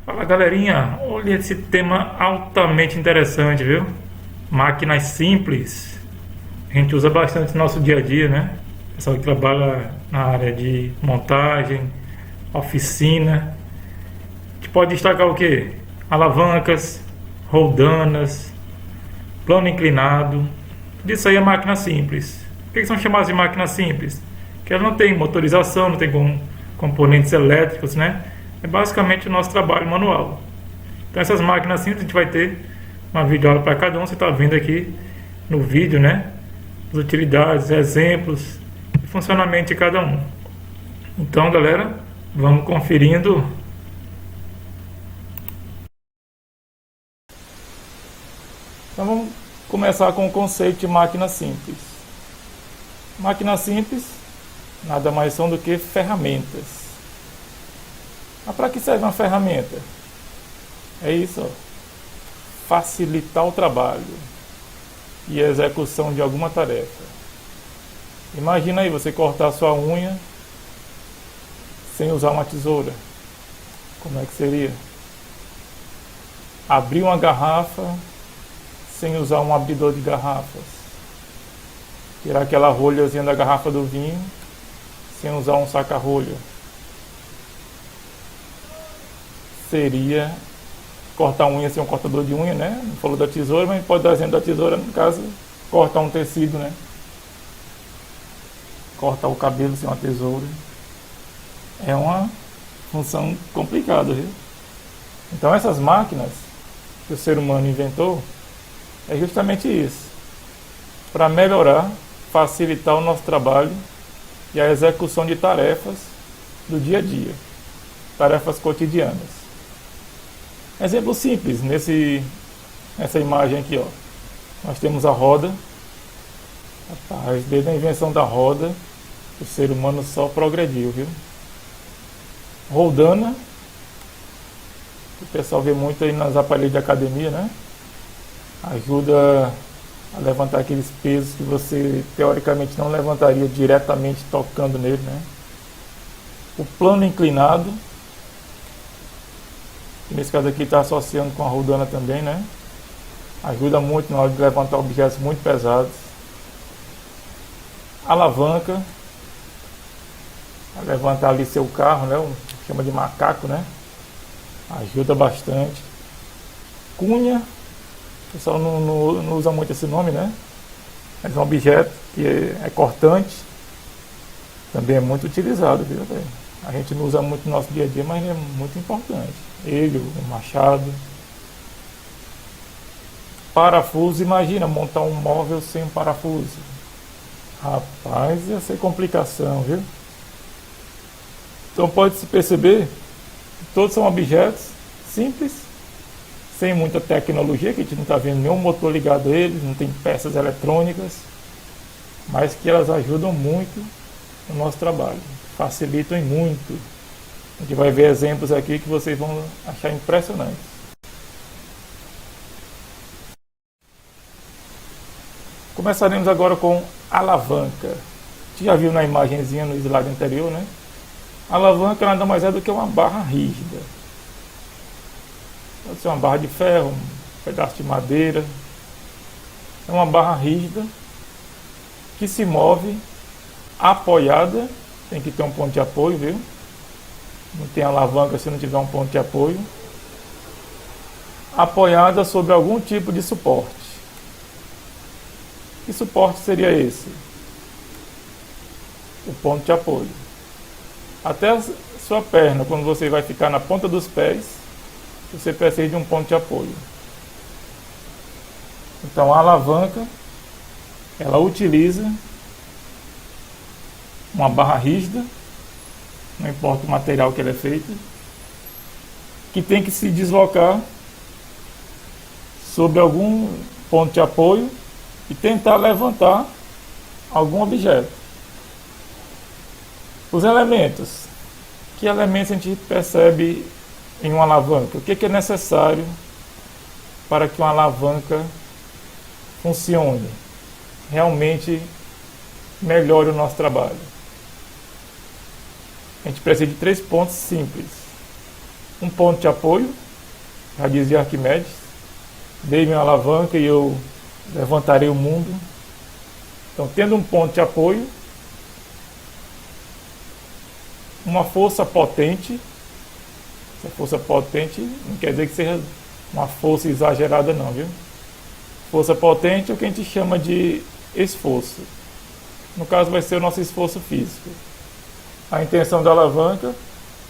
Fala galerinha, olha esse tema altamente interessante, viu? Máquinas simples, a gente usa bastante no nosso dia a dia, né? Pessoal que trabalha na área de montagem, oficina, que pode destacar o que? Alavancas, roldanas, plano inclinado, tudo isso aí é máquina simples. Por que são chamadas de máquina simples? Porque ela não tem motorização, não tem componentes elétricos, né? É basicamente o nosso trabalho manual. Então essas máquinas simples a gente vai ter uma videoaula para cada um, você está vendo aqui no vídeo, né? As utilidades, exemplos, e funcionamento de cada um. Então galera, vamos conferindo. Então vamos começar com o conceito de máquina simples. Máquina simples nada mais são do que ferramentas. Mas para que serve uma ferramenta? É isso, ó. Facilitar o trabalho e a execução de alguma tarefa. Imagina aí você cortar sua unha sem usar uma tesoura. Como é que seria? Abrir uma garrafa sem usar um abridor de garrafas. Tirar aquela rolhazinha da garrafa do vinho sem usar um saca-rolha. Seria cortar unha sem um cortador de unha, né? Não falou da tesoura, mas pode dar exemplo da tesoura, no caso, cortar um tecido, né? Cortar o cabelo sem uma tesoura. É uma função complicada, viu? Então essas máquinas que o ser humano inventou é justamente isso. Para melhorar, facilitar o nosso trabalho e a execução de tarefas do dia a dia. Tarefas cotidianas. Exemplo simples, nessa imagem aqui, ó. Nós temos a roda. Rapaz, desde a invenção da roda, o ser humano só progrediu, viu? Roldana, o pessoal vê muito aí nas aparelhos de academia, né? Ajuda a levantar aqueles pesos que você teoricamente não levantaria diretamente tocando nele, né? O plano inclinado, nesse caso aqui está associando com a roldana também, né? Ajuda muito na hora de levantar objetos muito pesados. Alavanca, a levantar ali seu carro, né? Chama de macaco, né? Ajuda bastante. Cunha, o pessoal não usa muito esse nome, né? Mas é um objeto que é cortante, também é muito utilizado, viu? A gente não usa muito no nosso dia a dia, mas é muito importante. Ele, o machado. Parafuso, imagina montar um móvel sem um parafuso. Rapaz, ia ser complicação, viu? Então pode-se perceber que todos são objetos simples, sem muita tecnologia, que a gente não está vendo nenhum motor ligado a eles, não tem peças eletrônicas, mas que elas ajudam muito no nosso trabalho, facilitam muito. A gente vai ver exemplos aqui que vocês vão achar impressionantes. Começaremos agora com alavanca. Você já viu na imagenzinha no slide anterior, né? A alavanca nada mais é do que uma barra rígida. Pode ser uma barra de ferro, um pedaço de madeira. É uma barra rígida que se move apoiada. Tem que ter um ponto de apoio, viu? Não tem alavanca se não tiver um ponto de apoio. Apoiada sobre algum tipo de suporte. Que suporte seria esse? O ponto de apoio. Até a sua perna, quando você vai ficar na ponta dos pés, você precisa de um ponto de apoio. Então a alavanca, ela utiliza uma barra rígida, não importa o material que ela é feita, que tem que se deslocar sobre algum ponto de apoio e tentar levantar algum objeto. Os elementos. Que elementos a gente percebe em uma alavanca? O que é necessário para que uma alavanca funcione? Realmente melhore o nosso trabalho. A gente precisa de 3 pontos simples. um ponto de apoio, já dizia Arquimedes, dei minha alavanca e eu levantarei o mundo. Então, tendo um ponto de apoio, uma força potente. Essa força potente não quer dizer que seja uma força exagerada não, viu? Força potente é o que a gente chama de esforço. No caso vai ser o nosso esforço físico. A intenção da alavanca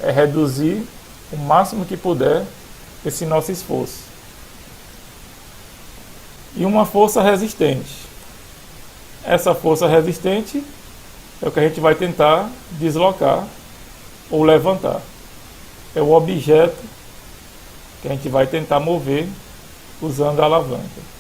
é reduzir o máximo que puder esse nosso esforço. E uma força resistente. Essa força resistente é o que a gente vai tentar deslocar ou levantar. É o objeto que a gente vai tentar mover usando a alavanca.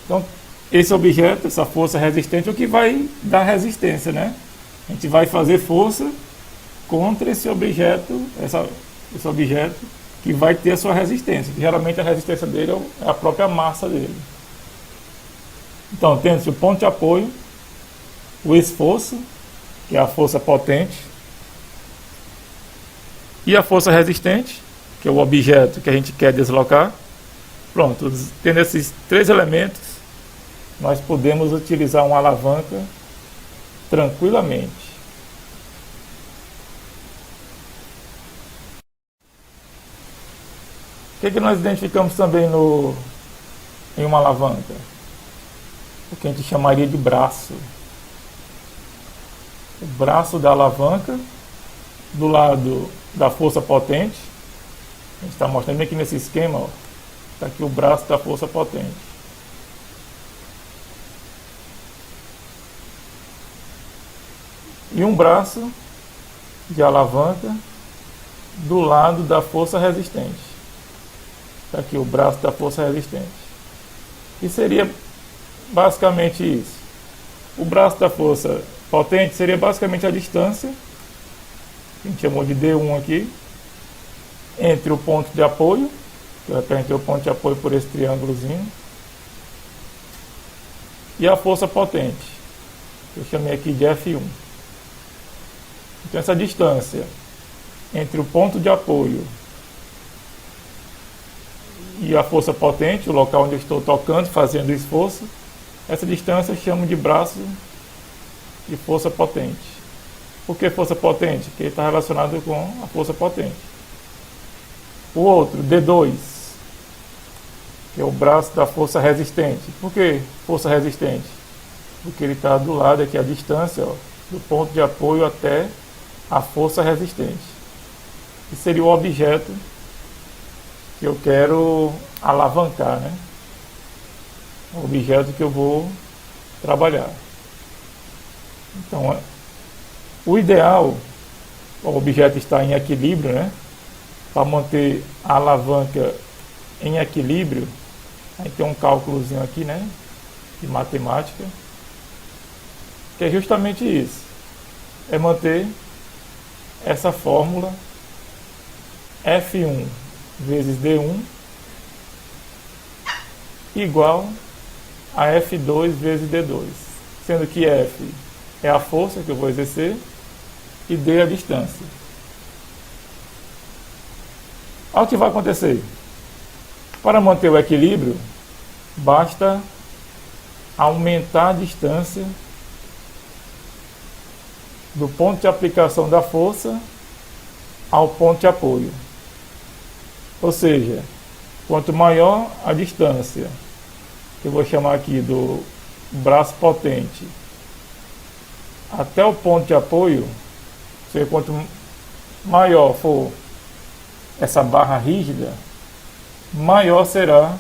Então, esse objeto, essa força resistente, é o que vai dar resistência, né? A gente vai fazer força contra esse objeto, esse objeto que vai ter a sua resistência. Geralmente a resistência dele é a própria massa dele. Então, tendo-se o ponto de apoio, o esforço, que é a força potente, e a força resistente, que é o objeto que a gente quer deslocar. Pronto, tendo esses três elementos, nós podemos utilizar uma alavanca tranquilamente. O que nós identificamos também em uma alavanca? O que a gente chamaria de braço. O braço da alavanca, do lado da força potente. A gente está mostrando aqui nesse esquema, está aqui o braço da força potente. E um braço de alavanca do lado da força resistente. Está aqui o braço da força resistente. E seria basicamente isso. O braço da força potente seria basicamente a distância, que a gente chamou de D1 aqui, entre o ponto de apoio, que eu representei o ponto de apoio por esse triângulozinho, e a força potente, que eu chamei aqui de F1. Então essa distância entre o ponto de apoio e a força potente, o local onde eu estou tocando, fazendo o esforço, essa distância eu chamo de braço de força potente. Por que força potente? Porque ele está relacionado com a força potente. O outro, D2, que é o braço da força resistente. Por que força resistente? Porque ele está do lado aqui, a distância, ó, do ponto de apoio até a força resistente. Que seria o objeto que eu quero alavancar, né? O objeto que eu vou trabalhar. Então, o ideal, o objeto está em equilíbrio, né? Para manter a alavanca em equilíbrio, aí tem um cálculozinho aqui, né? De matemática, que é justamente isso. É manter essa fórmula F1 vezes D1 igual a F2 vezes D2, sendo que F é a força que eu vou exercer e D é a distância. Olha o que vai acontecer. Para manter o equilíbrio, basta aumentar a distância do ponto de aplicação da força ao ponto de apoio. Ou seja, quanto maior a distância, que eu vou chamar aqui do braço potente, até o ponto de apoio, ou seja, quanto maior for essa barra rígida, maior será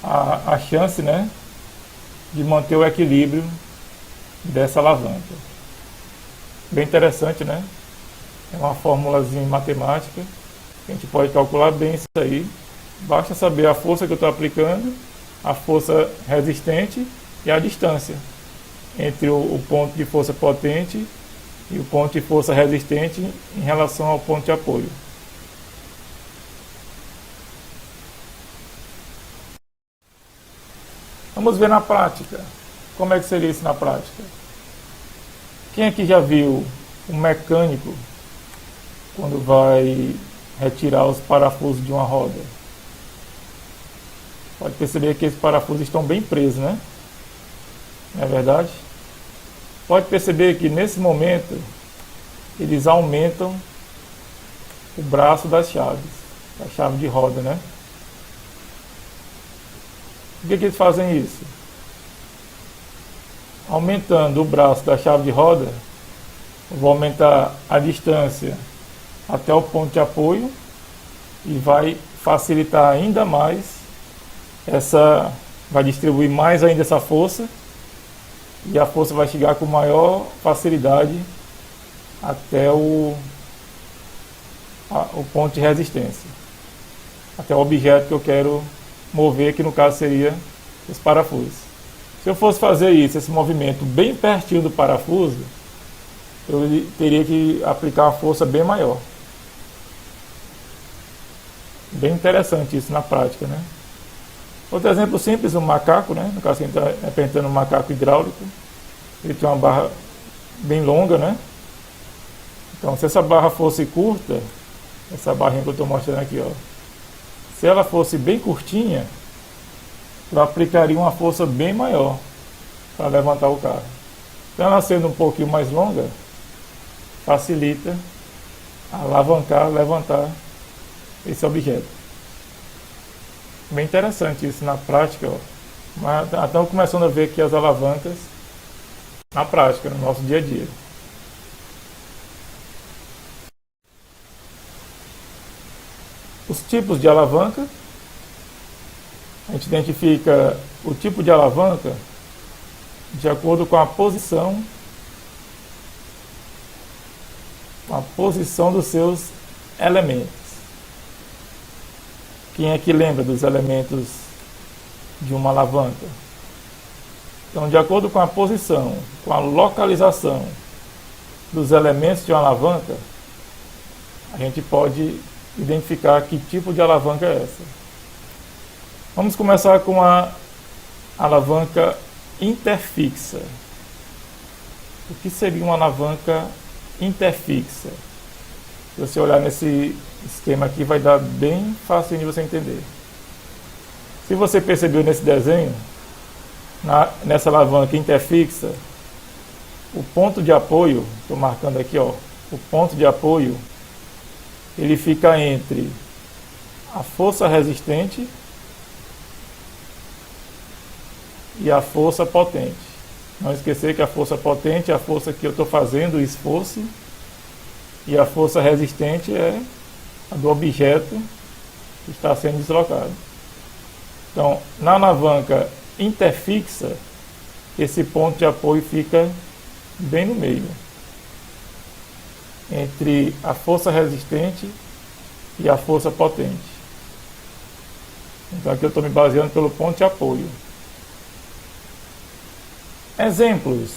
a chance, né, de manter o equilíbrio dessa alavanca. Bem interessante, né? É uma formulazinha matemática. A gente pode calcular bem isso aí. Basta saber a força que eu estou aplicando, a força resistente e a distância entre o ponto de força potente e o ponto de força resistente em relação ao ponto de apoio. Vamos ver na prática. Como é que seria isso na prática? Quem aqui já viu um mecânico quando vai retirar os parafusos de uma roda. Pode perceber que esses parafusos estão bem presos, né? Não é verdade? Pode perceber que nesse momento eles aumentam o braço das chaves, a chave de roda, né? Por que eles fazem isso? Aumentando o braço da chave de roda, eu vou aumentar a distância até o ponto de apoio e vai facilitar ainda mais vai distribuir mais ainda essa força, e a força vai chegar com maior facilidade até o ponto de resistência, até o objeto que eu quero mover, que no caso seria os parafusos. Se eu fosse fazer esse movimento bem pertinho do parafuso, eu teria que aplicar uma força bem maior. Bem interessante isso na prática, né? Outro exemplo simples, um macaco, né? No caso, a gente está apertando um macaco hidráulico. Ele tem uma barra bem longa, né? Então, se essa barra fosse curta, essa barrinha que eu estou mostrando aqui, ó, se ela fosse bem curtinha, eu aplicaria uma força bem maior para levantar o carro. Então, ela sendo um pouquinho mais longa, facilita alavancar, levantar esse objeto. Bem interessante isso na prática, ó. Mas estamos começando a ver aqui as alavancas na prática, no nosso dia a dia. Os tipos de alavanca. A gente identifica o tipo de alavanca de acordo com a posição dos seus elementos. Quem é que lembra dos elementos de uma alavanca? Então, de acordo com a posição, com a localização dos elementos de uma alavanca, a gente pode identificar que tipo de alavanca é essa. Vamos começar com a alavanca interfixa. O que seria uma alavanca interfixa? Se você olhar nesse esquema aqui, vai dar bem fácil de você entender. Se você percebeu nesse desenho, nessa alavanca interfixa, o ponto de apoio, estou marcando aqui, ó, o ponto de apoio, ele fica entre a força resistente e a força potente. Não esquecer que a força potente é a força que eu estou fazendo o esforço, e a força resistente é a do objeto que está sendo deslocado. Então, na alavanca interfixa, esse ponto de apoio fica bem no meio, entre a força resistente e a força potente. Então aqui eu estou me baseando pelo ponto de apoio. Exemplos: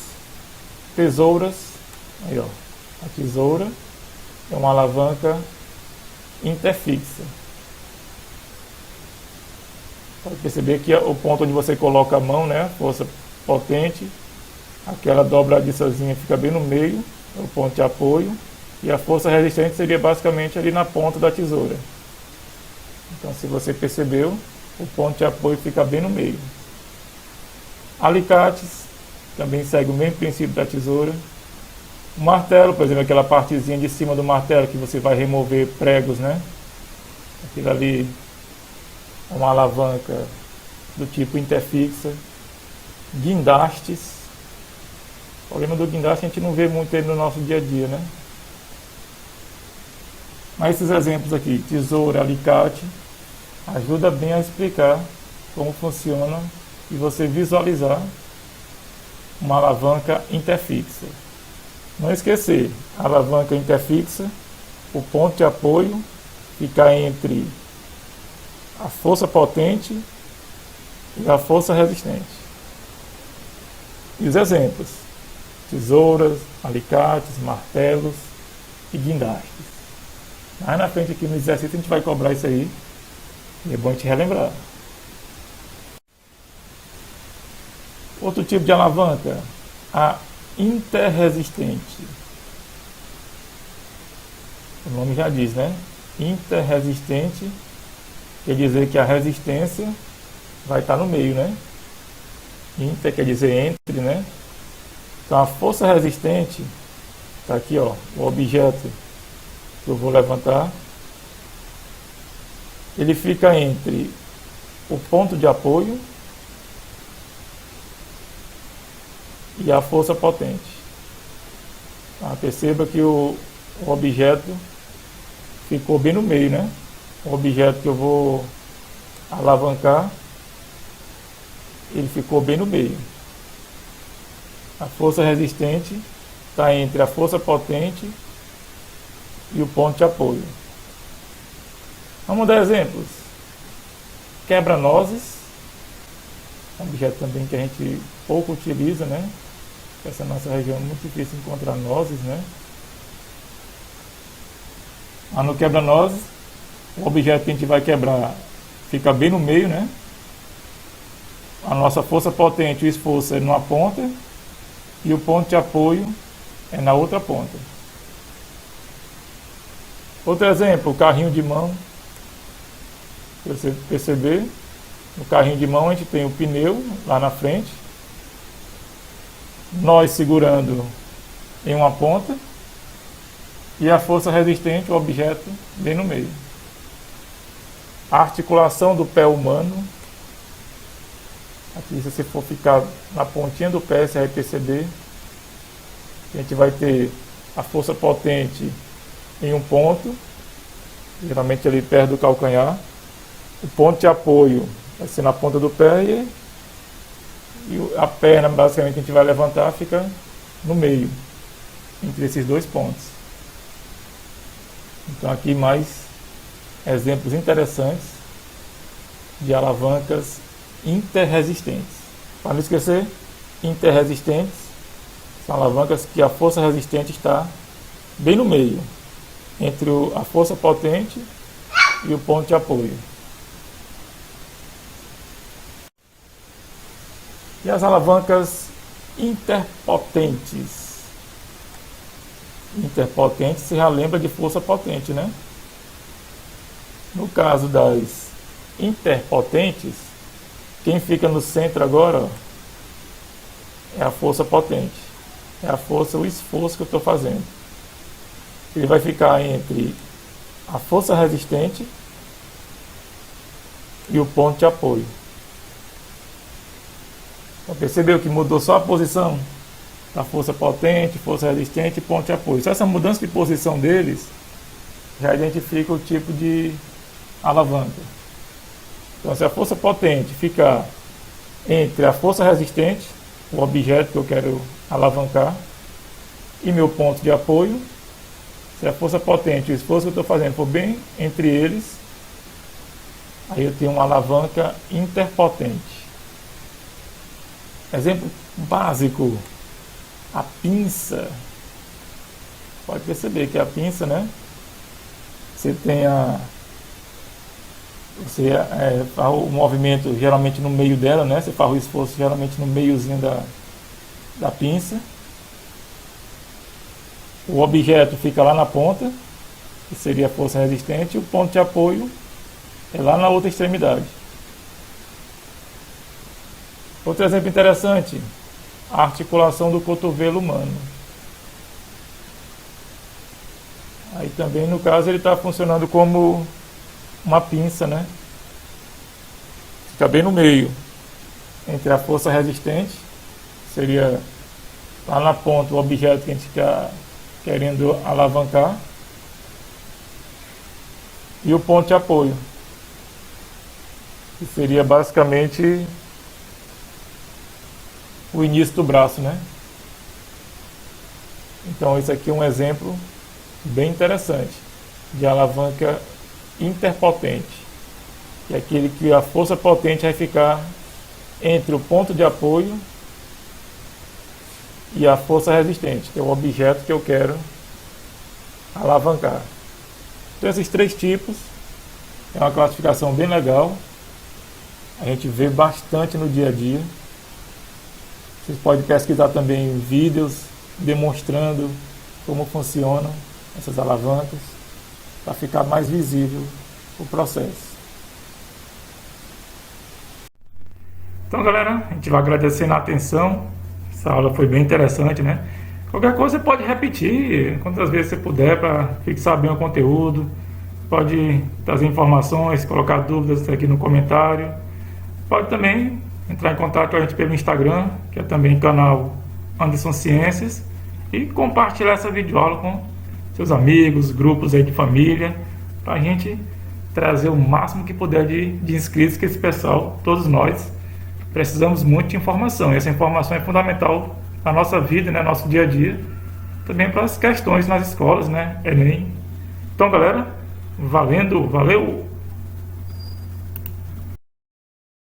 tesouras. Aí, ó, a tesoura é uma alavanca interfixa. Pode perceber que o ponto onde você coloca a mão, né, força potente, aquela dobradiçazinha fica bem no meio, é o ponto de apoio, e a força resistente seria basicamente ali na ponta da tesoura. Então, se você percebeu, o ponto de apoio fica bem no meio. Alicates também segue o mesmo princípio da tesoura. O martelo, por exemplo, aquela partezinha de cima do martelo que você vai remover pregos, né? Aquilo ali é uma alavanca do tipo interfixa. Guindastes. O problema do guindaste a gente não vê muito ele no nosso dia a dia, né? Mas esses exemplos aqui, tesoura, alicate, ajuda bem a explicar como funciona e você visualizar uma alavanca interfixa. Não esquecer, a alavanca interfixa, o ponto de apoio fica entre a força potente e a força resistente. E os exemplos: tesouras, alicates, martelos e guindastes. Mais na frente aqui no exercício a gente vai cobrar isso aí, e é bom a gente relembrar. Outro tipo de alavanca, a interresistente. O nome já diz, né? interresistente quer dizer que a resistência vai estar no meio, né? Inter quer dizer entre, né? Então a força resistente está aqui, ó, o objeto que eu vou levantar, ele fica entre o ponto de apoio e a força potente. Tá? Perceba que o objeto ficou bem no meio, né? O objeto que eu vou alavancar, ele ficou bem no meio. A força resistente está entre a força potente e o ponto de apoio. Vamos dar exemplos. Quebra-nozes, um objeto também que a gente pouco utiliza, né? Essa nossa região é muito difícil encontrar nozes, né? Mas no quebra-nozes, o objeto que a gente vai quebrar fica bem no meio, né? A nossa força potente, o esforço é numa ponta e o ponto de apoio é na outra ponta. Outro exemplo, o carrinho de mão. Você perceber, no carrinho de mão a gente tem o pneu lá na frente, nós segurando em uma ponta e a força resistente, o objeto, bem no meio. A articulação do pé humano, aqui se você for ficar na pontinha do pé, você vai perceber que a gente vai ter a força potente em um ponto, geralmente ali perto do calcanhar. O ponto de apoio vai ser na ponta do pé e a perna, basicamente, que a gente vai levantar fica no meio, entre esses dois pontos. Então aqui mais exemplos interessantes de alavancas interresistentes. Para não esquecer, interresistentes são alavancas que a força resistente está bem no meio, entre a força potente e o ponto de apoio. E as alavancas interpotentes. Interpotentes se já lembra de força potente, né? No caso das interpotentes, quem fica no centro agora, ó, é a força potente. É a força, o esforço que eu estou fazendo. Ele vai ficar entre a força resistente e o ponto de apoio. Então, percebeu que mudou só a posição da força potente, força resistente e ponto de apoio. Só essa mudança de posição deles já identifica o tipo de alavanca. Então, se a força potente ficar entre a força resistente, o objeto que eu quero alavancar, e meu ponto de apoio, se a força potente, o esforço que eu estou fazendo for bem entre eles, aí eu tenho uma alavanca interpotente. Exemplo básico, a pinça. Pode perceber que a pinça, né? Você tem faz o movimento geralmente no meio dela, né? Você faz o esforço geralmente no meiozinho da pinça. O objeto fica lá na ponta, que seria a força resistente, e o ponto de apoio é lá na outra extremidade. Outro exemplo interessante, a articulação do cotovelo humano. Aí também, no caso, ele está funcionando como uma pinça, né? Fica bem no meio, entre a força resistente, seria lá na ponta o objeto que a gente está querendo alavancar, e o ponto de apoio, que seria basicamente o início do braço, né? Então esse aqui é um exemplo bem interessante de alavanca interpotente, que é aquele que a força potente vai ficar entre o ponto de apoio e a força resistente, que é o objeto que eu quero alavancar. Então esses três tipos é uma classificação bem legal, a gente vê bastante no dia a dia. Vocês podem pesquisar também vídeos demonstrando como funcionam essas alavancas. para ficar mais visível o processo. Então, galera, a gente vai agradecendo a atenção. Essa aula foi bem interessante, né? Qualquer coisa você pode repetir quantas vezes você puder para fixar bem o conteúdo. Pode trazer informações, colocar dúvidas aqui no comentário. Pode também entrar em contato com a gente pelo Instagram, que é também canal Anderson Ciências, e compartilhar essa videoaula com seus amigos, grupos aí de família, para a gente trazer o máximo que puder de inscritos, que esse pessoal, todos nós, precisamos muito de informação. E essa informação é fundamental na nossa vida, né, nosso dia a dia, também para as questões nas escolas, né, Enem. Então, galera, valeu!